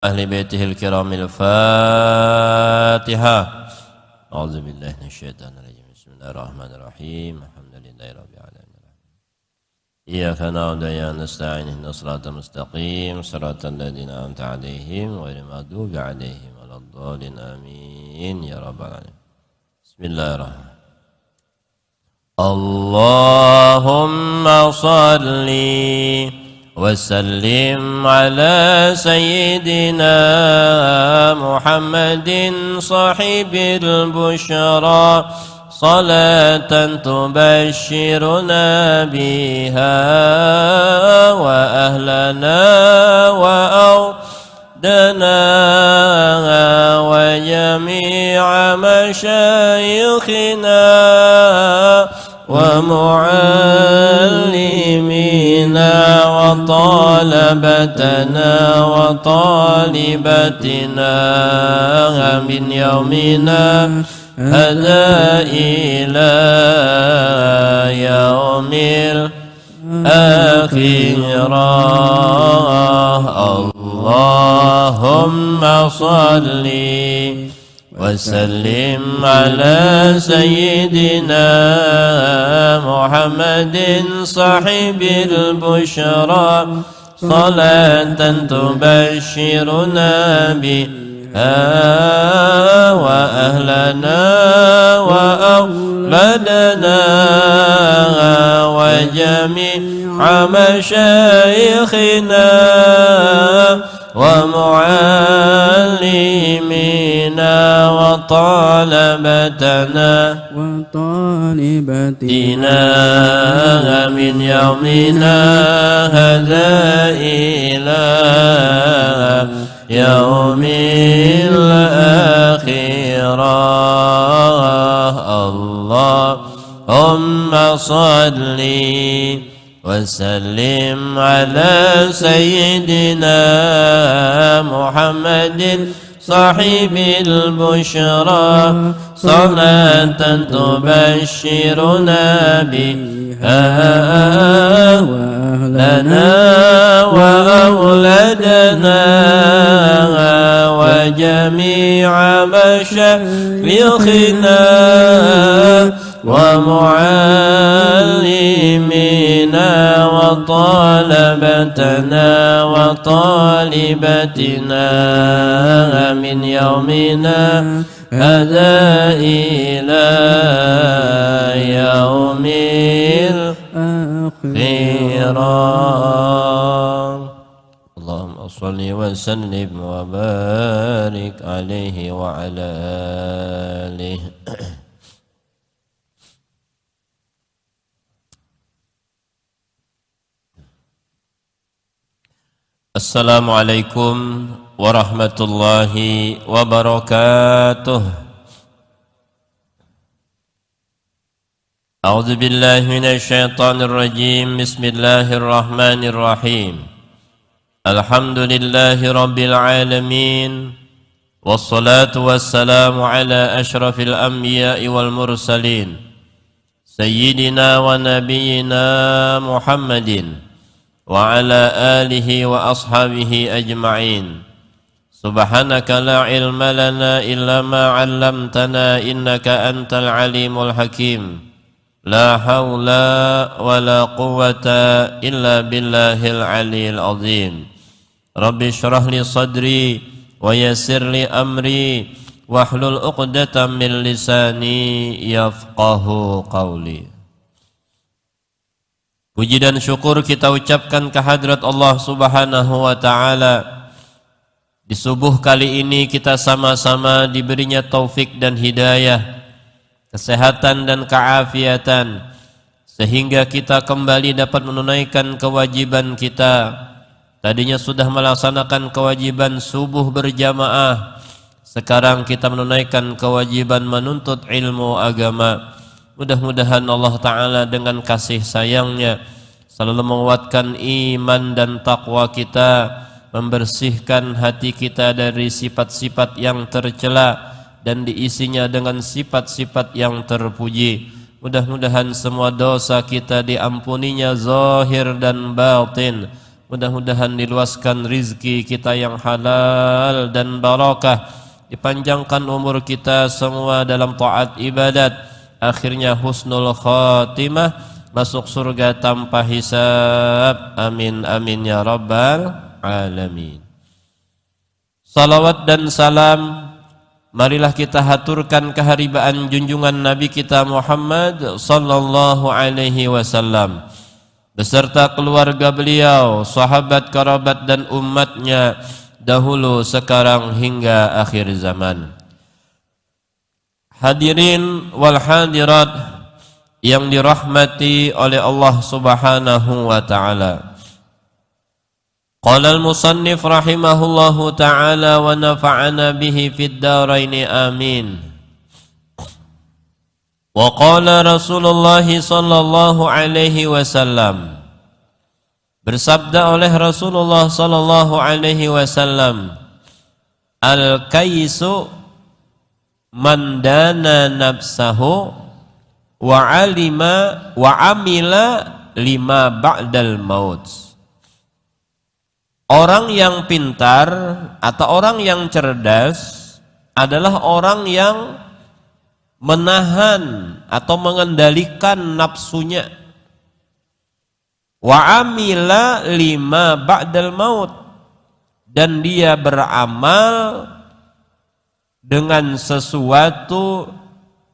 أهل بيته الكرام الفاتحة. أعوذ بالله من الشيطان الرجيم. بسم الله الرحمن الرحيم. الحمد لله رب العالمين. إياك نعبد وإياك نستعين. اهدنا الصراط المستقيم صراط الذين أنعمت عليهم غير المغضوب عليهم ولا الضالين. آمين يا رب العالمين. بسم الله الرحمن الرحيم. اللهم صلِّ وسلم على سيدنا محمد صاحب البشرى صلاة تبشرنا بها وأهلنا وأودنا وجميع مشايخنا ومعلمينا وطالبتنا وطالبتنا من يومنا هذا إلى يوم الآخرة. اللهم صلِّ وسلم على سيدنا محمد صاحب البشرى صلاة تبشرنا بها وأهلنا وأولادنا وجميع مشايخنا ومعلمينا وطالبتنا من يومنا هذا إلى يوم الآخرة. اللهم صلِّ وسلم على سيدنا محمد صاحب البشرى صلاة تبشرنا بها وأهلنا وأولادنا وجميع مشايخنا ومعلمينا وطالبتنا وطالبتنا من يومنا هذا إلى يوم الآخرة. اللهم صل وسلم وبارك عليه وعلى آله. Assalamualaikum warahmatullahi wabarakatuh. A'udzu billahi minasy syaithanir rajim. Bismillahirrahmanirrahim. Alhamdulillahi rabbil alamin. Wassalatu wassalamu ala asyrafil anbiya'i wal mursalin. Sayyidina wa nabiyyina Muhammadin wa ala alihi wa ashabihi ajma'in. Subhanaka la ilma lana illa ma 'allamtana innaka antal alimul hakim. La haula wa la quwwata illa billahil aliyil azim. Rabbi shrah li sadri wa yassir li amri wahlul 'uqdatam min lisani yafqahu qawli. Puji dan syukur kita ucapkan kehadrat Allah Subhanahu wa ta'ala. Di subuh kali ini kita sama-sama diberinya taufik dan hidayah, kesehatan dan keafiatan, sehingga kita kembali dapat menunaikan kewajiban kita. Tadinya sudah melaksanakan kewajiban subuh berjamaah, sekarang kita menunaikan kewajiban menuntut ilmu agama. Mudah-mudahan Allah Ta'ala dengan kasih sayangnya selalu menguatkan iman dan taqwa kita, membersihkan hati kita dari sifat-sifat yang tercela dan diisinya dengan sifat-sifat yang terpuji. Mudah-mudahan semua dosa kita diampuninya zahir dan batin, Mudah-mudahan diluaskan rizki kita yang halal dan barakah, dipanjangkan umur kita semua dalam taat ibadat, akhirnya husnul khatimah, masuk surga tanpa hisab. Amin amin ya rabbal alamin. Salawat dan salam marilah kita haturkan keharibaan junjungan Nabi kita Muhammad sallallahu alaihi wasallam beserta keluarga beliau, sahabat, kerabat dan umatnya dahulu, sekarang hingga akhir zaman. Hadirin wal hadirat yang dirahmati oleh Allah Subhanahu wa taala. Qala al-musannif rahimahullahu taala wa nafa'ana bihi fid dharain amin. Wa qala Rasulullah sallallahu alaihi wasallam, bersabda oleh Rasulullah sallallahu alaihi wasallam, al-kaisu man dana nafsahu wa alima wa amila lima ba'dal maut. Orang yang pintar atau orang yang cerdas adalah orang yang menahan atau mengendalikan nafsunya. Wa amila lima ba'dal maut, dan dia beramal dengan sesuatu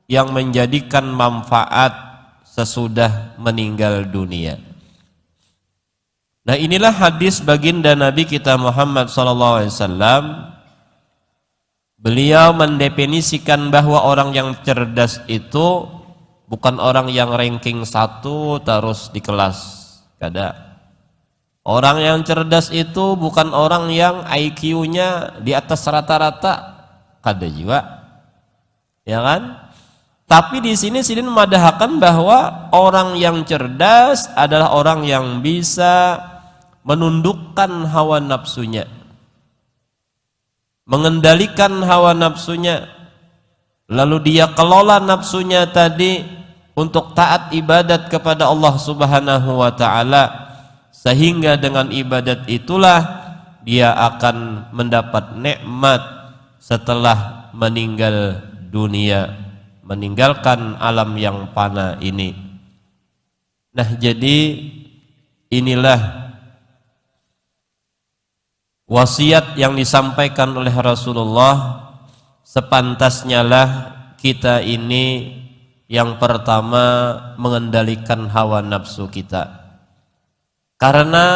yang menjadikan manfaat sesudah meninggal dunia. Nah, inilah hadis baginda Nabi kita Muhammad SAW. Beliau mendefinisikan bahwa orang yang cerdas itu bukan orang yang ranking 1 terus di kelas. Kada. Orang yang cerdas itu bukan orang yang IQ-nya di atas rata-rata. Kada juga. Ya kan? Tapi di sini Sidin memadahkan bahwa orang yang cerdas adalah orang yang bisa menundukkan hawa nafsunya, mengendalikan hawa nafsunya, lalu dia kelola nafsunya tadi untuk taat ibadat kepada Allah Subhanahu wa taala, sehingga dengan ibadat itulah dia akan mendapat nikmat setelah meninggal dunia, meninggalkan alam yang fana ini. Nah, jadi inilah wasiat yang disampaikan oleh Rasulullah. Sepantasnya lah kita ini yang pertama mengendalikan hawa nafsu kita, karena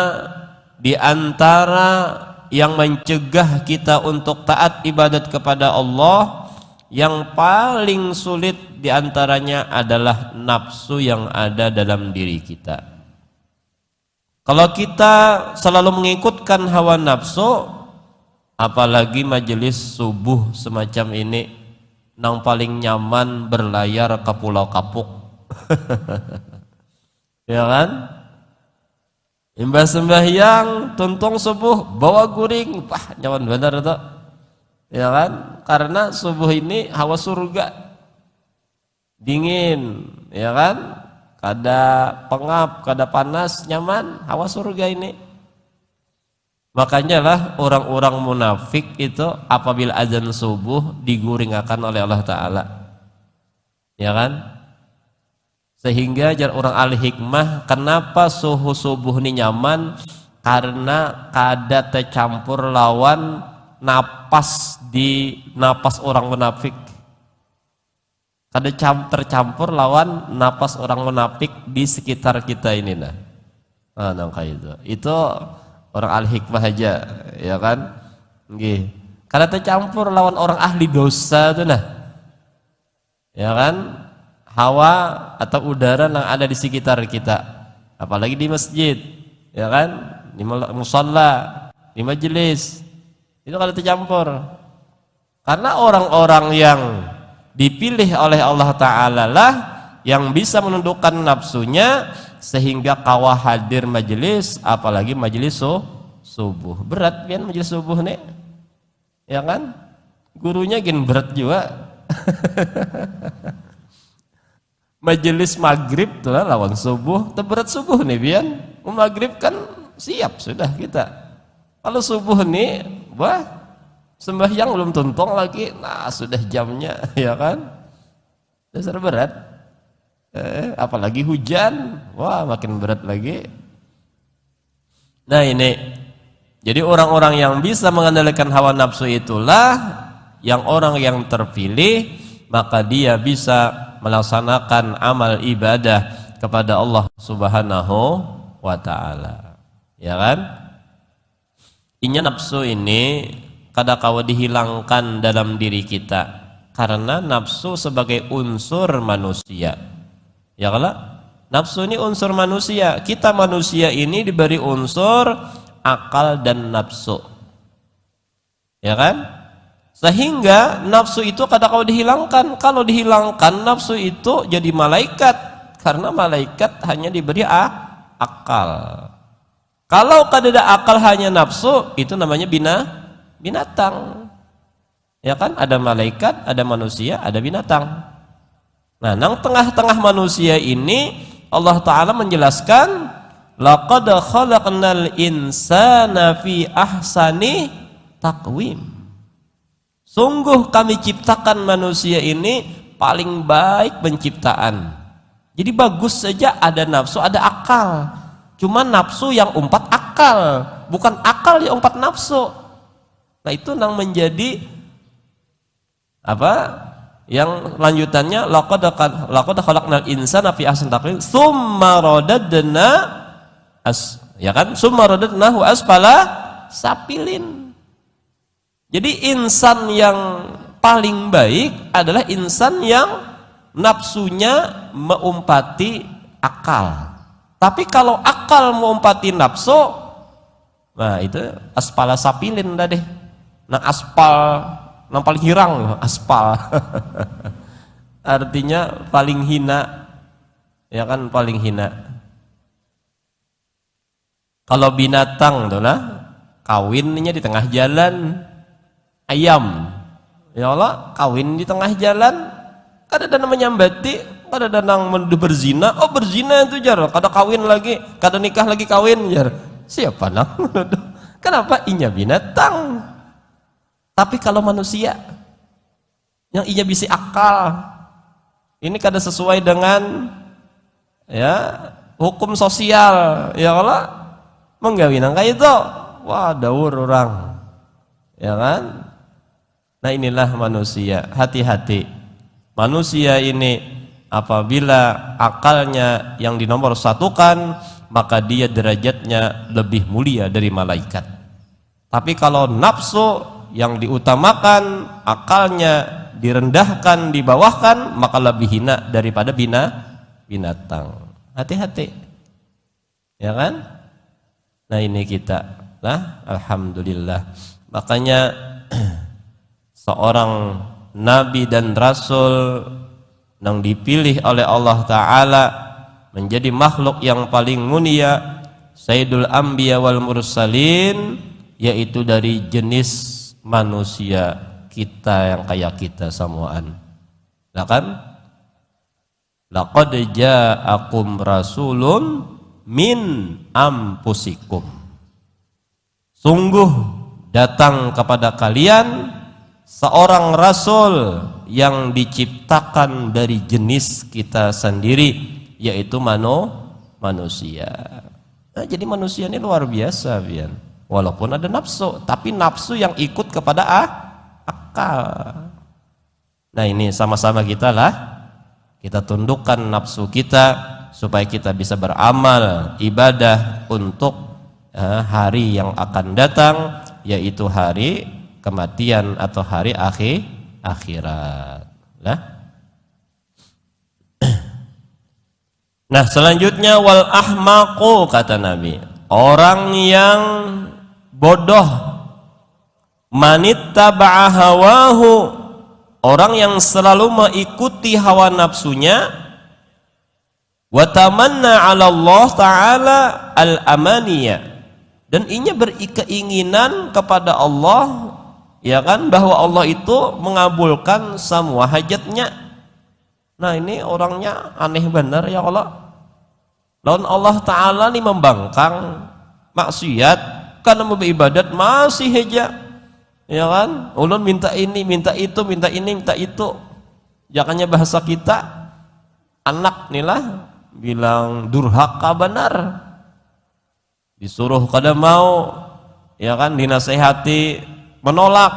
di antara yang mencegah kita untuk taat ibadat kepada Allah, yang paling sulit di antaranya adalah nafsu yang ada dalam diri kita. Kalau kita selalu mengikutkan hawa nafsu, apalagi majelis subuh semacam ini, nang paling nyaman berlayar ke Pulau Kapuk. Ya kan? Imbas sembahyang, tuntung subuh, bawa guring, wah nyaman benar itu. Ya kan? Karena subuh ini hawa surga, dingin, ya kan? Kada pengap, kada panas, nyaman, hawa surga ini. Makanya lah orang-orang munafik itu apabila azan subuh diguringakan oleh Allah Ta'ala, ya kan? Sehingga jar orang ahli hikmah, kenapa suhu subuh ini nyaman? Karena kada tercampur lawan napas di napas orang munafik. Kada tercampur lawan napas orang munafik di sekitar kita ini nah. Nangka itu orang ahli hikmah aja, ya kan? Nggih. Kada tercampur lawan orang ahli dosa tuh nah. Ya kan? Hawa atau udara yang ada di sekitar kita, apalagi di masjid, ya kan? Di musalla, di majelis. Itu kada tercampur. Karena orang-orang yang dipilih oleh Allah Ta'ala lah yang bisa menundukkan nafsunya sehingga kawah hadir majelis, apalagi majelis subuh. Berat kan majelis subuh nih, ya kan? Gurunya gin berat juga. Majelis maghrib tuh lah lawan subuh, terberat subuh nih bian. Maghrib kan siap sudah kita. Kalau subuh nih, wah, sembahyang belum tuntung lagi, nah sudah jamnya, ya kan? Dasar berat. Apalagi hujan, wah makin berat lagi. Nah ini, jadi orang-orang yang bisa mengendalikan hawa nafsu itulah yang orang yang terpilih, maka dia bisa melaksanakan amal ibadah kepada Allah Subhanahu wa ta'ala, ya kan? Inya nafsu ini kadang-kala dihilangkan dalam diri kita karena nafsu sebagai unsur manusia, ya kan? Nafsu ini unsur manusia. Kita manusia ini diberi unsur akal dan nafsu, ya kan? Sehingga nafsu itu kadang-kala dihilangkan. Kalau dihilangkan nafsu itu jadi malaikat, karena malaikat hanya diberi akal. Kalau kada akal hanya nafsu, itu namanya binatang. Ya kan? Ada malaikat, ada manusia, ada binatang. Nah, nang tengah-tengah manusia ini Allah Ta'ala menjelaskan, laqad khalaqnal insana fi ahsani taqwim. Sungguh kami ciptakan manusia ini paling baik penciptaan. Jadi bagus saja ada nafsu, ada akal. Cuma nafsu yang umpat akal, bukan akal yang umpat nafsu. Nah itu yang menjadi apa? Yang lanjutannya laqad khalaqnal insana fi ahsani taqwim tsumma radadna ya kan? Tsumma radadnahu asfala sapilin. Jadi insan yang paling baik adalah insan yang nafsunya mengumpati akal. Tapi kalau akal mengumpati nafsu, nah itu aspala sapilin dah deh. Nah aspal, yang paling hirang aspal. Artinya paling hina, ya kan, paling hina. Kalau binatang tuh lah, kawinnya di tengah jalan. Ayam, ya Allah, kawin di tengah jalan, kada ada namanya menyambati, kada ada nang berzina. Oh berzina itu jar, kada kawin lagi, kada nikah lagi kawin jar. Siapa nang? Kenapa? Inya binatang. Tapi kalau manusia yang inya bisi akal, ini kada sesuai dengan ya hukum sosial, ya Allah, menggawin kayak itu, wah daur orang, ya kan? Nah inilah manusia, hati-hati. Manusia ini apabila akalnya yang dinomor satukan, maka dia derajatnya lebih mulia dari malaikat. Tapi kalau nafsu yang diutamakan, akalnya direndahkan, dibawahkan, maka lebih hina daripada binatang. Hati-hati, ya kan? Nah ini kita lah, alhamdulillah. Makanya seorang nabi dan rasul yang dipilih oleh Allah Ta'ala menjadi makhluk yang paling mulia, Sayyidul Anbiya wal Mursalin, yaitu dari jenis manusia kita yang kayak kita samuan. Nah kan? Laqad ja'akum rasulun min anfusikum. Sungguh datang kepada kalian seorang rasul yang diciptakan dari jenis kita sendiri, yaitu manusia. Nah, jadi manusia ini luar biasa, Bian. Walaupun ada nafsu, tapi nafsu yang ikut kepada akal. Nah ini sama-sama kita lah, kita tundukkan nafsu kita supaya kita bisa beramal ibadah untuk hari yang akan datang, yaitu hari kematian atau hari akhirat. Nah selanjutnya wal ahmaqu, kata Nabi, orang yang bodoh, manittaba'a hawahu, orang yang selalu mengikuti hawa nafsunya, wa tamanna 'ala Allah Ta'ala al-amaniyah, dan inya berkeinginan kepada Allah, ya kan, bahwa Allah itu mengabulkan semua hajatnya. Nah ini orangnya aneh benar, ya Allah. Lawan Allah Ta'ala nih membangkang, maksiat karena mau beribadat masih heja, ya kan? Ulun minta ini, minta itu, minta ini, minta itu. Jangannya bahasa kita, anak nilah bilang durhaka benar, disuruh kada mau, ya kan? Dinasehati menolak,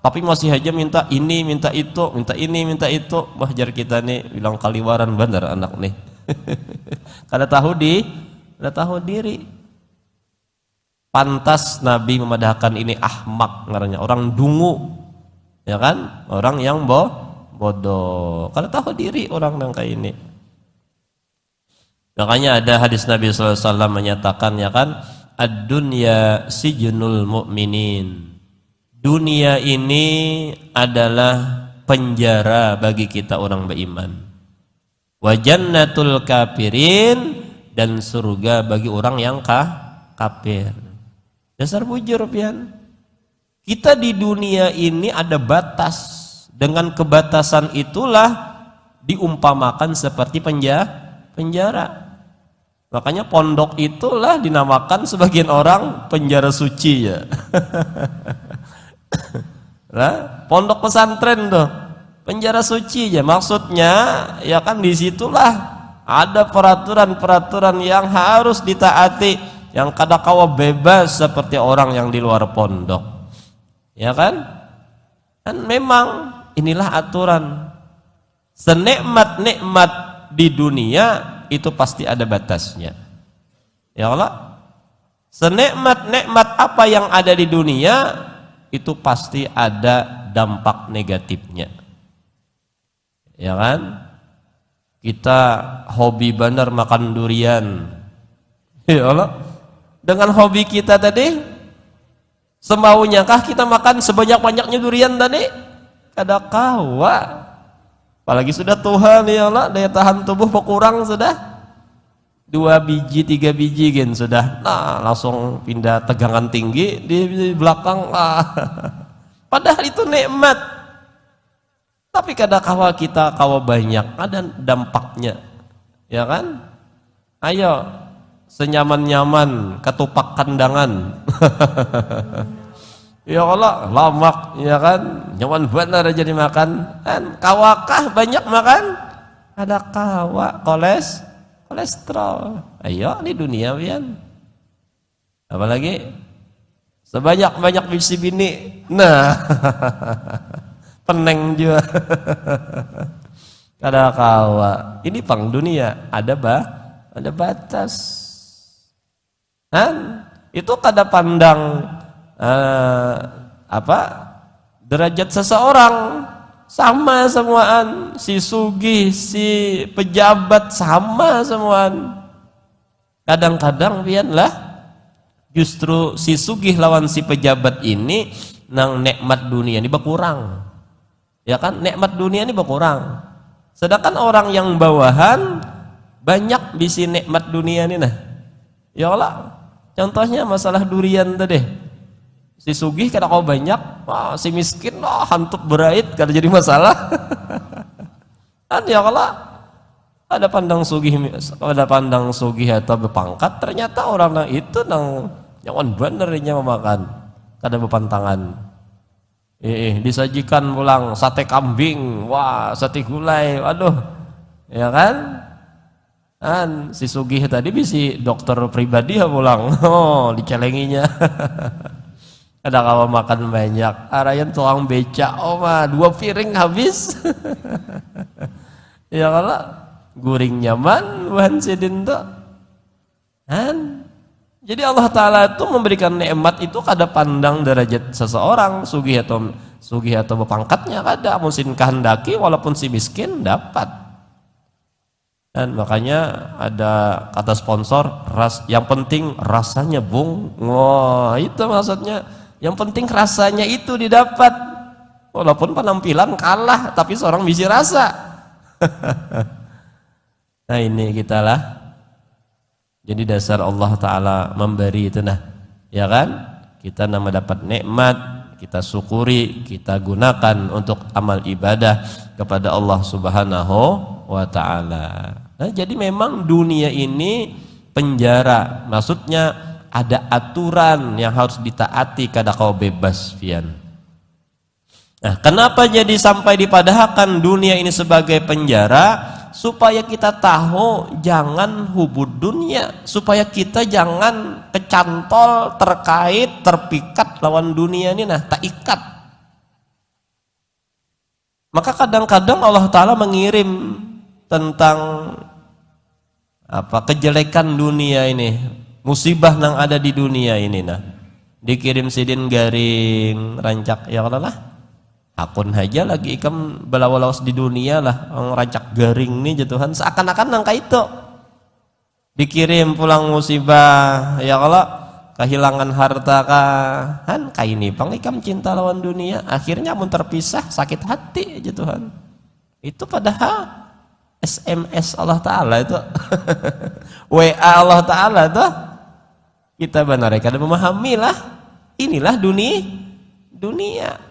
tapi masih aja minta ini, minta itu, minta ini, minta itu. Jar kita nih bilang kaliwaran benar anak nih. Kada tahu diri. Pantas Nabi memadahkan ini ahmak ngarannya, orang dungu, ya kan? Orang yang bodoh. Kada tahu diri orang yang kayak ini. Makanya ada hadis Nabi SAW menyatakan, ya kan, ad-dunya sijnul mu'minin. Dunia ini adalah penjara bagi kita orang beriman. Wa jannatul kafirin, dan surga bagi orang yang kafir. Dasar bujur pian. Kita di dunia ini ada batas. Dengan kebatasan itulah diumpamakan seperti penjara. Makanya pondok itulah dinamakan sebagian orang penjara suci ya. Nah, pondok pesantren tuh penjara suci ya, maksudnya ya kan disitulah ada peraturan-peraturan yang harus ditaati, yang kada kawa bebas seperti orang yang di luar pondok, ya kan? Dan memang inilah aturan. Senikmat-nikmat di dunia itu pasti ada batasnya, ya Allah. Senikmat-nikmat apa yang ada di dunia itu pasti ada dampak negatifnya, ya kan? Kita hobi benar makan durian, ya Allah. Dengan hobi kita tadi, semaunya kah kita makan sebanyak-banyaknya durian tadi? Kada kawa. Apalagi sudah Tuhan, ya Allah, daya tahan tubuh berkurang sudah 2 biji 3 biji gen sudah, nah langsung pindah tegangan tinggi di belakang lah. Padahal itu nikmat, tapi kada kawa kita kawa banyak, ada dampaknya, ya kan? Ayo senyaman-nyaman ketupak kandangan. Ya Allah, lamak, ya kan? Nyaman benar aja dimakan. Kan kawakah banyak makan? Ada kawa kolesterol. Ayo di dunia pian. Apalagi sebanyak-banyak bisi bini. Nah, peneng juga. Kada kawa. Ini pang dunia ada batas. Kan? Itu kada pandang derajat seseorang, sama semuaan, si sugih, si pejabat sama semuaan. Kadang-kadang pian lah justru si sugih lawan si pejabat ini nang nikmat dunia ini berkurang, ya kan? Nikmat dunia ini berkurang, sedangkan orang yang bawahan banyak bisi nikmat dunia ini. Nah, ya Allah, contohnya masalah durian tadi. Si sugih kada kau banyak, si miskin hantup berait kada jadi masalah. Kan ya Allah, ada pandang sugih atau berpangkat, ternyata orang itu nang nyawan benernya memakan, kada bepantangan. Disajikan pulang sate kambing, wah sate gulai, aduh, ya kan? Si sugih tadi bisi dokter pribadi ya pulang, dicelenginya. Ada kawan makan banyak, arayan tuang beca, 2 piring habis. Ya kalau guring nyaman, bukan sidin tuh. Jadi Allah Ta'ala itu memberikan nikmat itu kada pandang derajat seseorang, sugih atau berpangkatnya kada, mungkin kehendaki walaupun si miskin dapat. Dan makanya ada kata sponsor, yang penting rasanya bung. Wah, itu maksudnya. Yang penting rasanya itu didapat, walaupun penampilan kalah, tapi seorang bisa rasa. Nah ini kita lah. Jadi dasar Allah Ta'ala memberi itu nah, ya kan? Kita nama dapat nikmat, kita syukuri, kita gunakan untuk amal ibadah kepada Allah Subhanahu wa Ta'ala. Nah jadi memang dunia ini penjara, maksudnya ada aturan yang harus ditaati kada kau bebas pian. Nah, kenapa jadi sampai dipadahkan dunia ini sebagai penjara? Supaya kita tahu jangan hubud dunia, supaya kita jangan kecantol, terkait, terpikat lawan dunia ini, nah tak ikat. Maka kadang-kadang Allah Ta'ala mengirim tentang kejelekan dunia ini, musibah yang ada di dunia ini, nah dikirim sidin garing rancak ya Allah lah. Akun aja lagi ikam belawalawas di dunia lah, rancak garing nih jatuhan seakan-akan nangka itu dikirim pulang musibah ya Allah, kehilangan harta kan ini pang ikam cinta lawan dunia, akhirnya pun terpisah sakit hati jatuhan. Itu padahal SMS Allah Ta'ala itu WA Allah Ta'ala tuh kita benar kada memahami lah, inilah dunia.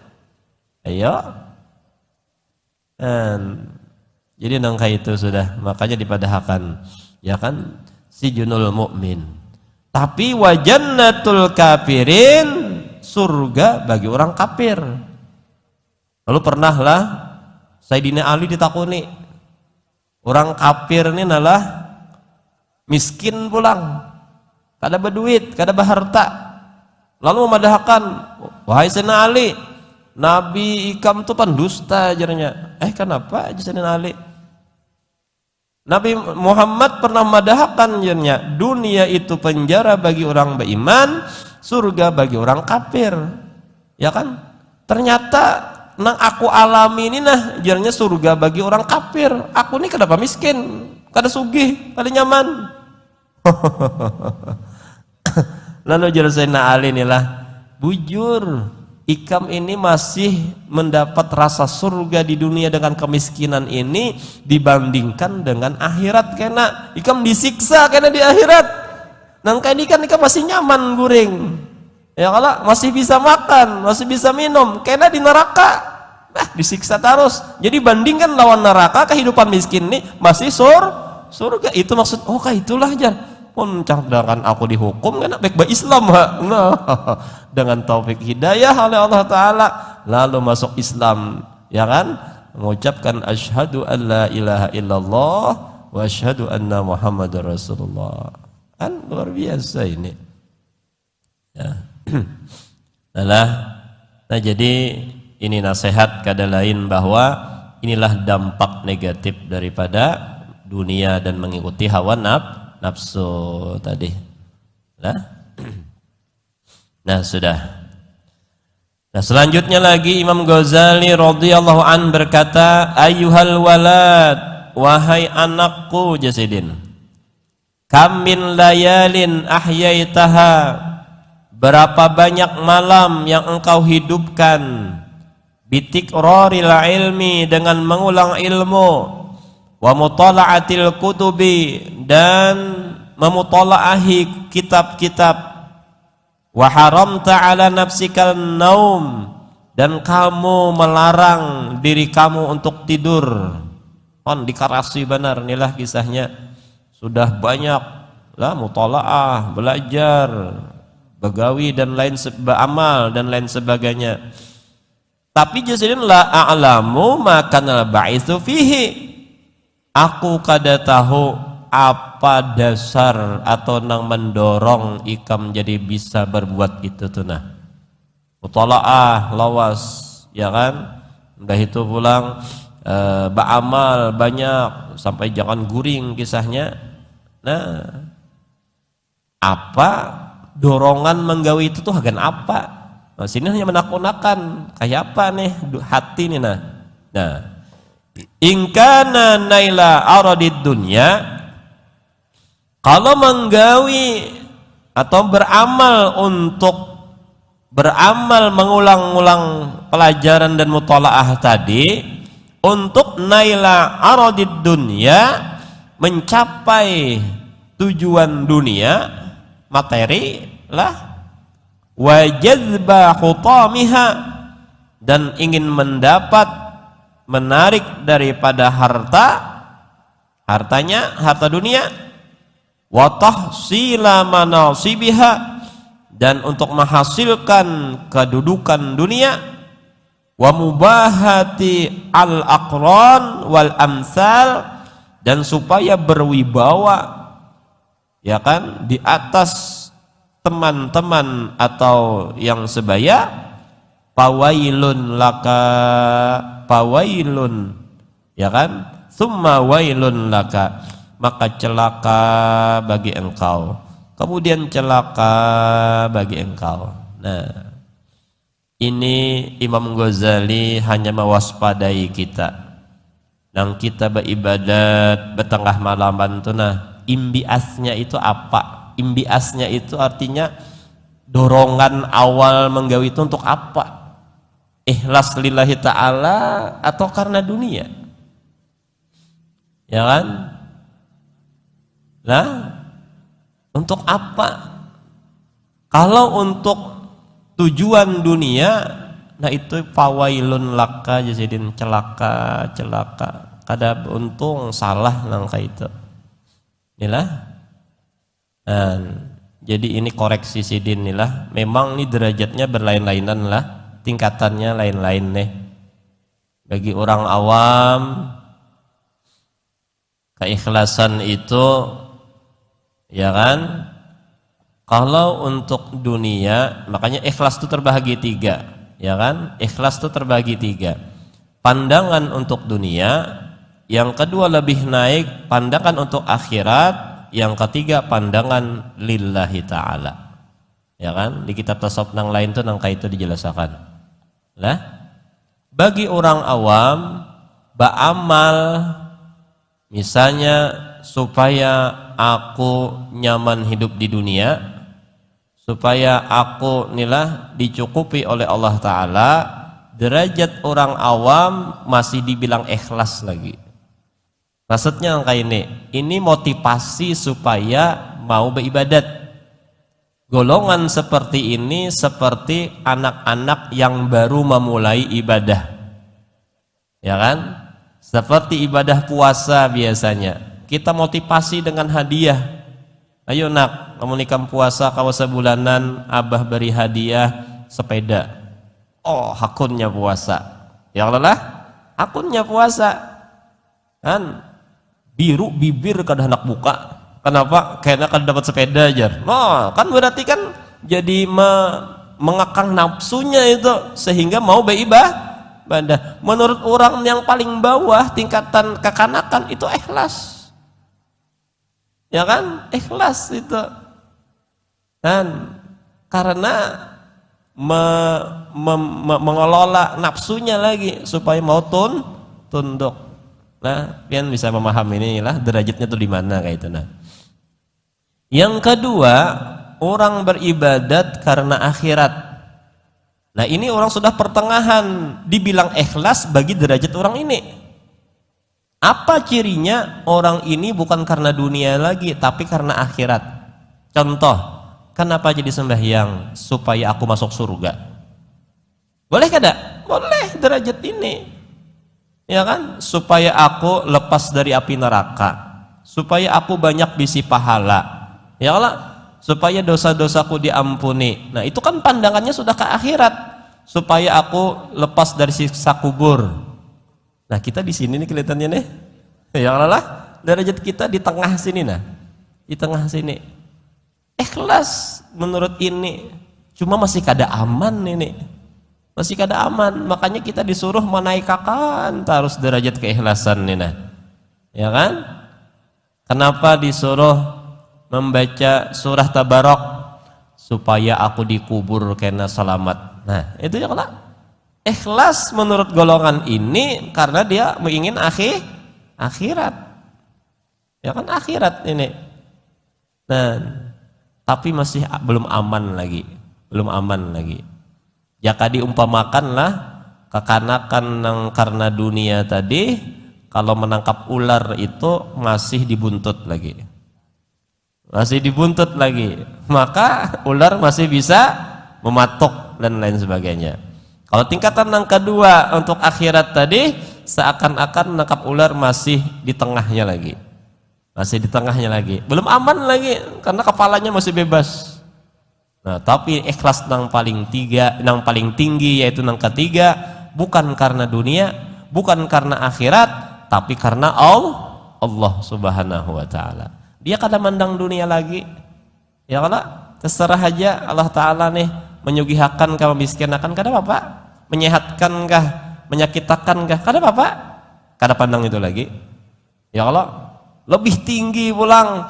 Ayo, jadi nangka itu sudah, makanya dipadahkan, ya kan, si junul mukmin. Tapi wajannatul kafirin, surga bagi orang kafir. Lalu pernahlah Sayyidina Ali ditakuni, orang kafir ini adalah miskin pulang, kada berduit, kada berharta. Lalu memadahkan, wahai Sayyidina Ali, Nabi ikam itu pendusta ajarnya. Kenapa Sayyidina Ali? Nabi Muhammad pernah madahkan ajarnya, dunia itu penjara bagi orang beriman, surga bagi orang kafir. Ya kan? Ternyata nang aku alami ini nah ajarnya surga bagi orang kafir. Aku ini kenapa miskin? Kada sugih, kada nyaman. Lalu ajar Sayyidina Ali inilah, bujur ikam ini masih mendapat rasa surga di dunia dengan kemiskinan ini dibandingkan dengan akhirat, kena ikam disiksa kena di akhirat. Nangka ini kan ikam masih nyaman guring, ya kalau masih bisa makan, masih bisa minum, kena di neraka disiksa terus. Jadi bandingkan lawan neraka, kehidupan miskin ini masih surga. Itu maksud itulah aja. Pun cangdakan aku dihukum kan baik Islam nah, dengan taufik hidayah oleh Allah Ta'ala lalu masuk Islam, ya kan, mengucapkan asyhadu an la ilaha illallah wa asyhadu anna Muhammadar Rasulullah. Kan luar biasa ini ya. Nah jadi ini nasihat kada lain bahwa inilah dampak negatif daripada dunia dan mengikuti hawa nafsu tadi. Nah sudah. Nah selanjutnya lagi Imam Ghazali radhiyallahu an berkata, ayyuhal walad, wahai anakku jasidin, kam min layalin ahyaitaha, berapa banyak malam yang engkau hidupkan, bitikraril ilmi, dengan mengulang ilmu, wa mutala'atil kutubi, dan memutala'ahi kitab-kitab, wa haramta ala nafsikal naum, dan kamu melarang diri kamu untuk tidur. Dikarasi benar inilah kisahnya. Sudah banyak lah mutala'ah, belajar, begawi dan lain amal dan lain sebagainya. Tapi jasidin la a'lamu makanal ba'itsu fihi, aku kada tahu apa dasar atau nang mendorong ikam jadi bisa berbuat itu tuh nah. Mutalaah lawas, ya kan, udah itu pulang beramal banyak sampai jangan guring kisahnya. Nah, apa dorongan menggawi itu tuh agan apa? Nah, sini hanya menakut-nakan kayak apa nih hati nih nah. Nah, ingkana naila aradid dunya, kalau menggawi atau beramal untuk mengulang-ulang pelajaran dan mutalaah tadi untuk naila aradid dunya, mencapai tujuan dunia materi lah, wa jazba khutamiha, dan ingin mendapat menarik daripada harta dunia, wa tahsila manasibiha, dan untuk menghasilkan kedudukan dunia, wa mubahati al aqran wal amsal, dan supaya berwibawa ya kan di atas teman-teman atau yang sebaya. Pawailun laka, pawailun ya kan, summa wailun laka, maka celaka bagi engkau, kemudian celaka bagi engkau. Nah, ini Imam Ghazali hanya mewaspadai kita nang kita beribadat betengah malaman tuh. Nah, imbiasnya itu apa? Imbiasnya itu artinya dorongan awal menggawe itu untuk apa? Ikhlas lillahi ta'ala atau karena dunia? Ya kan? Nah, untuk apa? Kalau untuk tujuan dunia, nah itu fawailun laka, jadin celaka, celaka. Kada untung salah nangka itu. Inilah. Nah, jadi ini koreksi sidin inilah. Memang ini derajatnya berlain-lainan lah, tingkatannya lain-lain nih. Bagi orang awam, keikhlasan itu ya kan, kalau untuk dunia, makanya ikhlas itu terbagi tiga ya kan, ikhlas itu terbagi tiga. Pandangan untuk dunia, yang kedua lebih naik pandangan untuk akhirat, yang ketiga pandangan lillahi ta'ala ya kan. Di kitab tasawuf nang lain tuh nangka itu dijelaskan lah. Bagi orang awam ba'amal misalnya supaya aku nyaman hidup di dunia, supaya aku nilah dicukupi oleh Allah Ta'ala, derajat orang awam masih dibilang ikhlas lagi. Maksudnya kayak ini motivasi supaya mau beribadat. Golongan seperti ini seperti anak-anak yang baru memulai ibadah ya kan, seperti ibadah puasa biasanya kita motivasi dengan hadiah. Ayo nak, kamu nikam puasa kau sebulanan, abah beri hadiah sepeda. Oh, hakunnya puasa ya Allah, hakunnya puasa kan, biru bibir kada hendak buka. Kenapa? Karena kan dapat sepeda aja. Nah, kan berarti kan jadi mengekang nafsunya itu sehingga mau beribadah. Menurut orang yang paling bawah tingkatan kekanakan itu ikhlas. Ya kan? Ikhlas itu. Dan karena mengelola nafsunya lagi supaya mau tunduk. Nah, pian bisa memahami inilah derajatnya tuh di mana kayak itu. Nah, yang kedua, orang beribadat karena akhirat. Nah, ini orang sudah pertengahan, dibilang ikhlas bagi derajat orang ini. Apa cirinya? Orang ini bukan karena dunia lagi, tapi karena akhirat. Contoh, kenapa jadi sembahyang? Supaya aku masuk surga. Boleh kada? Boleh derajat ini. Ya kan? Supaya aku lepas dari api neraka. Supaya aku banyak bisi pahala. Ya Allah, supaya dosa-dosaku diampuni. Nah, itu kan pandangannya sudah ke akhirat. Supaya aku lepas dari siksa kubur. Nah, kita di sini nih kelihatannya nih. Ya Allah, derajat kita di tengah sini nah. Di tengah sini. Ikhlas menurut ini. Cuma masih kada aman ini. Masih kada aman. Makanya kita disuruh menaikkan terus derajat keikhlasan nih nah. Ya kan? Kenapa disuruh membaca surah Tabarok? Supaya aku dikubur karena selamat. Nah, itu ya kalau ikhlas menurut golongan ini karena dia ingin akhirat. Ya kan, akhirat ini. Nah, tapi masih belum aman lagi. Belum aman lagi. Jika diumpamakanlah kekanakan yang karena dunia tadi, kalau menangkap ular itu masih dibuntut lagi. Masih dibuntut lagi, maka ular masih bisa mematuk dan lain sebagainya. Kalau tingkatan yang kedua untuk akhirat tadi, seakan-akan menangkap ular masih di tengahnya lagi, masih di tengahnya lagi, belum aman lagi karena kepalanya masih bebas. Nah, tapi ikhlas nang paling tinggi yaitu nang ketiga, bukan karena dunia, bukan karena akhirat, tapi karena Allah Subhanahu wa taala. Dia kada mandang dunia lagi. Ya kalau terserah aja Allah taala nih menyugihakan kah, memiskinakan kada apa-apa, menyehatkan kah, menyakitakan kah, kada apa-apa. Kada pandang itu lagi. Ya kalau lebih tinggi pulang,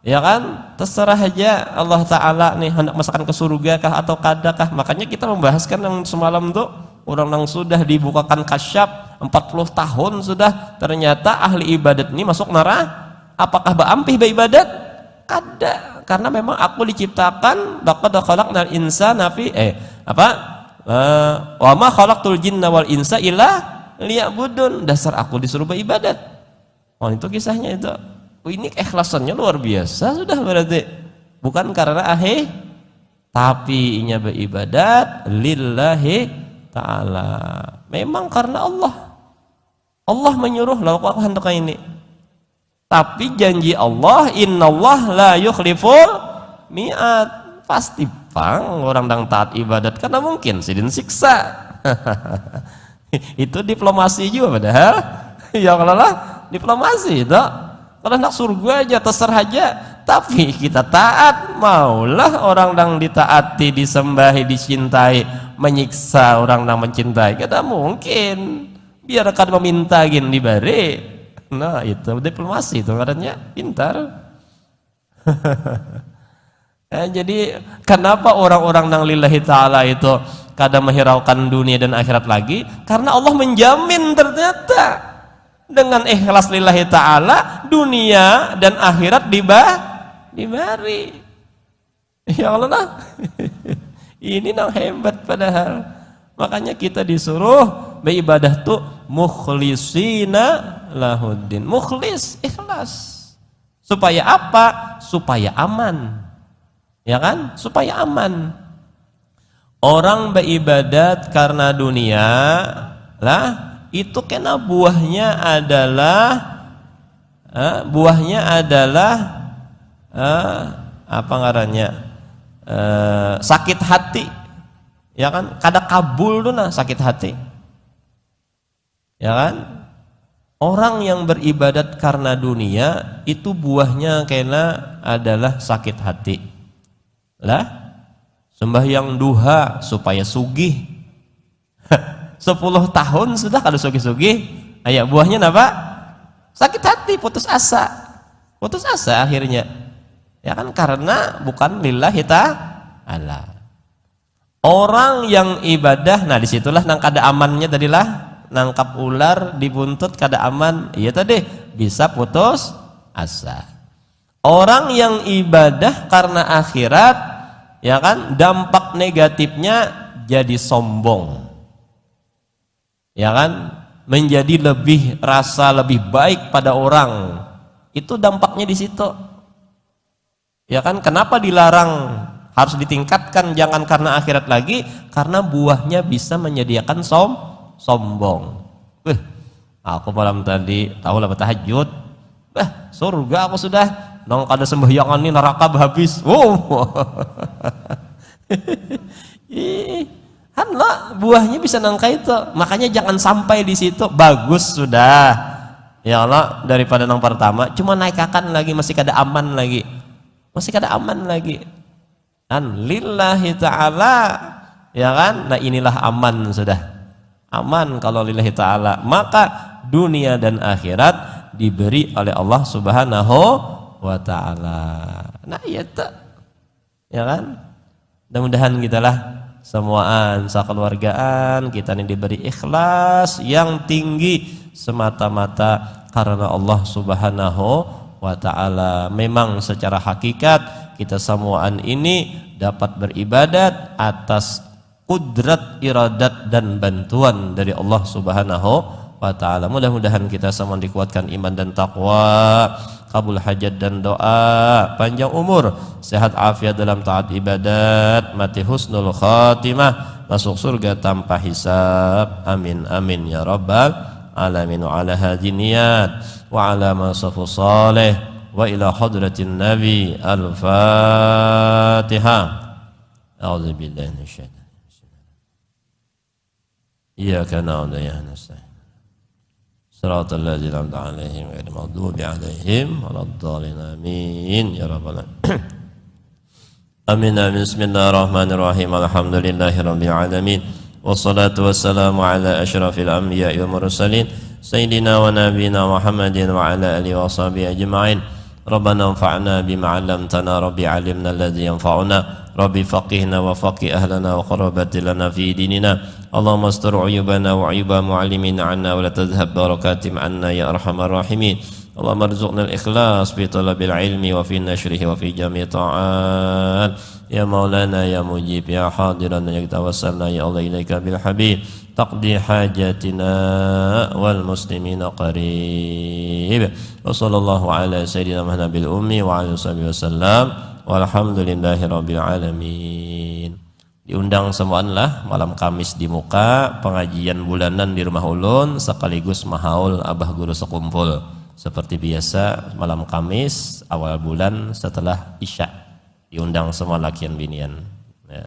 ya kan, terserah aja Allah taala nih hendak masukkan ke surga kah atau kada kah. Makanya kita membahaskan yang semalam tuh, orang yang sudah dibukakan kasyaf 40 tahun sudah, ternyata ahli ibadat ini masuk neraka. Apakah baampih beribadat? Kada, karena memang aku diciptakan laqad khalaqnal insana fi wa ma khalaqtul jinna wal insa illa liya'budun. Dasar aku disuruh beribadat. Oh, itu kisahnya itu. Ini keikhlasannya luar biasa sudah berarti. Bukan karena tapi inya beribadat lillahi ta'ala. Memang karena Allah. Allah menyuruh lakukan hendak ini. Tapi janji Allah, innallah la yukhliful mi'ad. Pasti pang orang yang taat ibadat, karena mungkin sidin siksa. Itu diplomasi juga padahal. Ya kalau lah diplomasi itu. Kalau nak surga aja terserah aja, tapi kita taat, maulah orang yang ditaati, disembahi, dicintai, menyiksa orang yang mencintai. Kada mungkin. Biar kan meminta gin diberi. Nah, itu diplomasi itu katanya pintar. Jadi kenapa orang-orang nang lillahi ta'ala itu kadang menghiraukan dunia dan akhirat lagi? Karena Allah menjamin ternyata dengan ikhlas lillahi ta'ala dunia dan akhirat diberi. Ya Allah. Ini nang hebat padahal. Makanya kita disuruh beribadah tuh mukhlisina lahuddin. Mukhlis, ikhlas. Supaya apa? Supaya aman. Ya kan? Supaya aman. Orang beribadat karena dunia lah, itu kena buahnya adalah apa ngarannya? Sakit hati. Ya kan? Kada kabul tuh nah sakit hati. Ya kan? Orang yang beribadat karena dunia itu buahnya kena adalah sakit hati. Lah, sembahyang duha supaya sugih. 10 tahun sudah kalau sugih-sugih, ayo buahnya apa? Sakit hati, putus asa. Putus asa akhirnya. Ya kan, karena bukan lillahi ta'ala. Orang yang ibadah, nah disitulah nang kada amannya tadilah. Nangkap ular dibuntut kada aman, iya tadi bisa putus asa. Orang yang ibadah karena akhirat, ya kan, dampak negatifnya jadi sombong, ya kan, menjadi rasa lebih baik pada orang. Itu dampaknya di situ, ya kan. Kenapa dilarang harus ditingkatkan, jangan karena akhirat lagi, karena buahnya bisa menyediakan sombong. Aku malam tadi tahu lah tahajud. Surga aku sudah. Nong kada sembahyangan ini neraka habis. Hanlah buahnya bisa nangka itu. Makanya jangan sampai di situ. Bagus sudah. Ya Allah, daripada nang pertama cuma naikakan lagi, masih kada aman lagi. Masih kada aman lagi. Dan lillahi ta'ala, ya kan? Nah, inilah aman sudah. Aman kalau lillahi ta'ala, maka dunia dan akhirat diberi oleh Allah Subhanahu wa ta'ala. Nah, ya kan, mudah-mudahan kita lah semuaan sakeluargaan kita ini diberi ikhlas yang tinggi semata-mata karena Allah Subhanahu wa ta'ala. Memang secara hakikat kita semuaan ini dapat beribadat atas kudrat, iradat dan bantuan dari Allah Subhanahu wa ta'ala. Mudah-mudahan kita semua dikuatkan iman dan taqwa, kabul hajat dan doa, panjang umur, sehat afiat dalam taat ibadat, mati husnul khatimah, masuk surga tanpa hisab. Amin amin ya rabbal alamin. Wa ala hadhihi niyat wa ala ma safu salih wa ila hadratin nabi. Al-Fatihah. A'udzu billahi minasyaitonir rajim. Iyyaka na'budu wa iyyaka nasta'in. Shiratal ladzina an'amta 'alaihim ghairil maghdubi 'alaihim waladdallin. Amin ya rabbal alamin. Amin amin. Bismillahirrahmanirrahim. Alhamdulillahirabbil alamin. Wassalatu wassalamu ala asyrafil anbiya'i wal mursalin sayyidina wa nabiyina Muhammadin wa ala alihi wa sahbihi ajma'in. Rabbana anfa'na bima 'allamtana, rabbi 'allimna alladhi yanfa'una, rabbi faqihna wa faqih ahlana wa qurrabati lana fi dinina. Allahumma astur 'uyubana wa 'uyuba mu'allimina 'anna wa la tadhhab barakatim 'anna ya arhamar rahimin. Allahumma arzuqna al-ikhlas fi talabil ilmi wa fi nashrihi wa fi jami' ta'at. Ya maulana ya mujib ya hadiran ya tawassalna ya Allah ilaika bil habib taqdi hajatina wal muslimina qarib. Wa sallallahu ala sayyidina Muhammadil ummi wa ala sahbihi wasallam walhamdulillahi rabbil alamin. Diundang semuanya malam Kamis di muka pengajian bulanan di Rumah Ulun sekaligus mahaul Abah Guru sekumpul. Seperti biasa malam Kamis awal bulan setelah Isya. Diundang semua lakian binian.